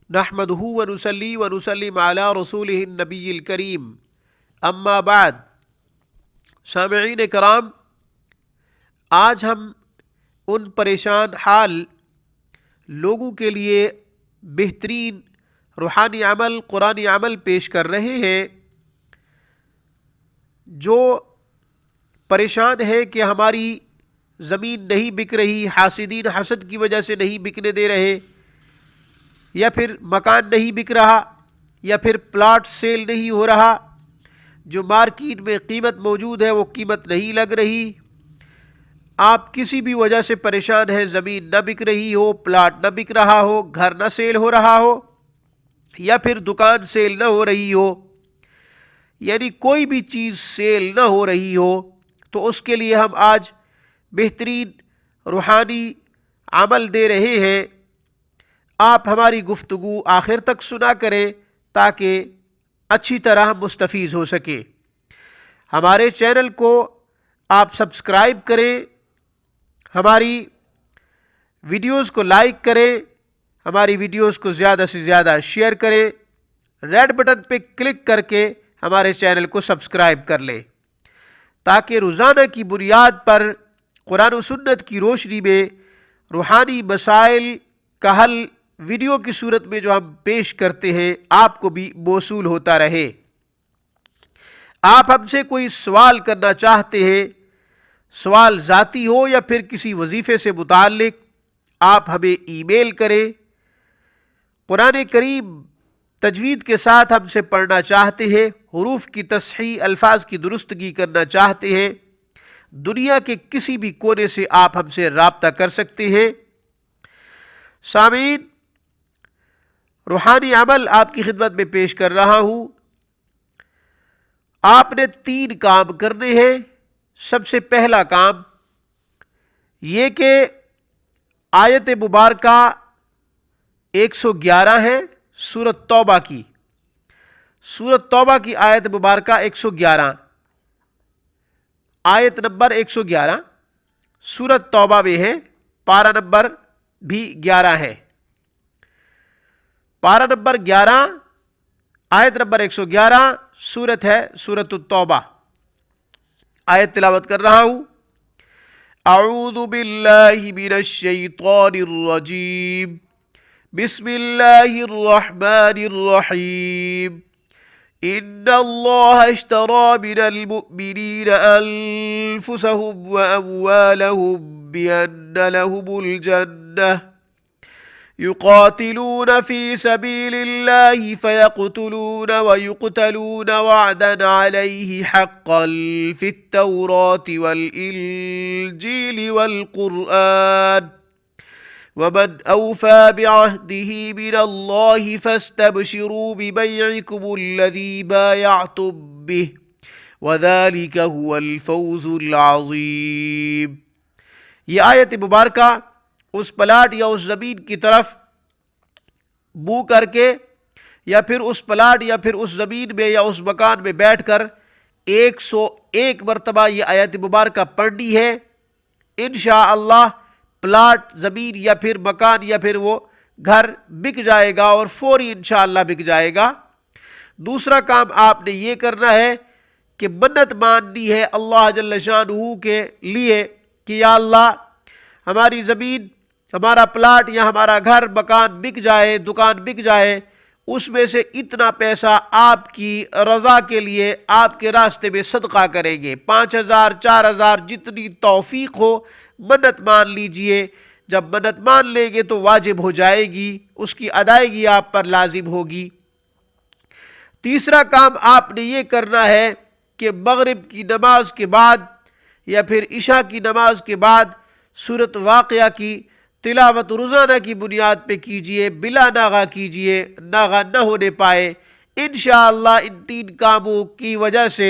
نحمدہ ونصلی ونسلم علی رسولہ النبی الکریم اما بعد۔ سامعین کرام، آج ہم ان پریشان حال لوگوں کے لیے بہترین روحانی عمل، قرآنی عمل پیش کر رہے ہیں جو پریشان ہے کہ ہماری زمین نہیں بک رہی، حاسدین حسد کی وجہ سے نہیں بکنے دے رہے، یا پھر مکان نہیں بک رہا، یا پھر پلاٹ سیل نہیں ہو رہا، جو مارکیٹ میں قیمت موجود ہے وہ قیمت نہیں لگ رہی۔ آپ کسی بھی وجہ سے پریشان ہیں، زمین نہ بک رہی ہو، پلاٹ نہ بک رہا ہو، گھر نہ سیل ہو رہا ہو، یا پھر دکان سیل نہ ہو رہی ہو، یعنی کوئی بھی چیز سیل نہ ہو رہی ہو، تو اس کے لیے ہم آج بہترین روحانی عمل دے رہے ہیں۔ آپ ہماری گفتگو آخر تک سنا کریں تاکہ اچھی طرح مستفیض ہو سکیں۔ ہمارے چینل کو آپ سبسکرائب کریں، ہماری ویڈیوز کو لائک کریں، ہماری ویڈیوز کو زیادہ سے زیادہ شیئر کریں، ریڈ بٹن پہ کلک کر کے ہمارے چینل کو سبسکرائب کر لیں تاکہ روزانہ کی بنیاد پر قرآن و سنت کی روشنی میں روحانی مسائل کا حل ویڈیو کی صورت میں جو ہم پیش کرتے ہیں آپ کو بھی موصول ہوتا رہے۔ آپ ہم سے کوئی سوال کرنا چاہتے ہیں، سوال ذاتی ہو یا پھر کسی وظیفے سے متعلق، آپ ہمیں ای میل کریں۔ قرآن کریم تجوید کے ساتھ ہم سے پڑھنا چاہتے ہیں، حروف کی تصحیح، الفاظ کی درستگی کرنا چاہتے ہیں، دنیا کے کسی بھی کونے سے آپ ہم سے رابطہ کر سکتے ہیں۔ سامعین، روحانی عمل آپ کی خدمت میں پیش کر رہا ہوں۔ آپ نے 3 کام کرنے ہیں۔ سب سے پہلا کام یہ کہ آیت مبارکہ 111 ہے سورۃ توبہ کی، سورۃ توبہ کی آیت مبارکہ 111، آیت نمبر 111 سورۃ توبہ میں ہے، پارہ نمبر بھی 11 ہے۔ پارہ نمبر 11، آیت نمبر 111، سورت ہے سورۃ التوبہ۔ آیت تلاوت کر رہا ہوں۔ اعوذ باللہ من الشیطان الرجیم، بسم اللہ الرحمن الرحیم۔ ان اللہ اشترى من المؤمنین انفسهم واموالهم بان لهم الجنہ يقاتلون في سبيل الله فيقتلون ويقتلون وعدا عليه حقا في التوراة والإنجيل والقرآن ومن أوفى بعهده من الله فاستبشروا ببيعكم الذي بايعتم به وذلك هو الفوز العظيم۔ یہ آیت مبارکہ اس پلاٹ یا اس زمین کی طرف منہ کر کے یا پھر اس پلاٹ یا پھر اس زمین میں یا اس مکان میں بیٹھ کر 101 مرتبہ یہ آیت مبارکہ پڑھنی ہے۔ انشاءاللہ پلاٹ، زمین یا پھر مکان یا پھر وہ گھر بک جائے گا اور فوری انشاءاللہ بک جائے گا۔ دوسرا کام آپ نے یہ کرنا ہے کہ منت ماننی ہے اللہ جل شانہ کے لیے کہ یا اللہ ہماری زمین، ہمارا پلاٹ یا ہمارا گھر مکان بک جائے، دکان بک جائے، اس میں سے اتنا پیسہ آپ کی رضا کے لیے آپ کے راستے میں صدقہ کریں گے۔ 5000 4000 جتنی توفیق ہو منت مان لیجئے۔ جب منت مان لیں گے تو واجب ہو جائے گی، اس کی ادائیگی آپ پر لازم ہوگی۔ تیسرا کام آپ نے یہ کرنا ہے کہ مغرب کی نماز کے بعد یا پھر عشاء کی نماز کے بعد سورۃ واقعہ کی تلاوت روزانہ کی بنیاد پہ کیجئے، بلا ناغہ کیجئے، ناغہ نہ ہونے پائے۔ انشاءاللہ ان 3 کاموں کی وجہ سے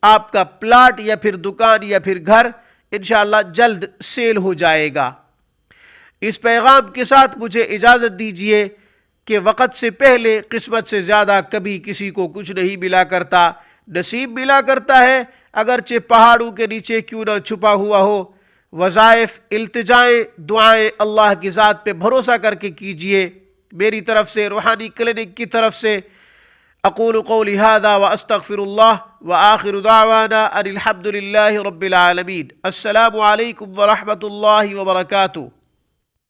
آپ کا پلاٹ یا پھر دکان یا پھر گھر انشاءاللہ جلد سیل ہو جائے گا۔ اس پیغام کے ساتھ مجھے اجازت دیجئے کہ وقت سے پہلے قسمت سے زیادہ کبھی کسی کو کچھ نہیں ملا کرتا، نصیب ملا کرتا ہے اگرچہ پہاڑوں کے نیچے کیوں نہ چھپا ہوا ہو۔ وظائف، التجائیں، دعائیں اللہ کی ذات پہ بھروسہ کر کے کیجئے، میری طرف سے، روحانی کلینک کی طرف سے، اقول قولی ھذا واستغفر اللہ وآخر دعوانا ان الحمد للہ رب العالمین۔ السلام علیکم ورحمۃ اللہ وبرکاتہ۔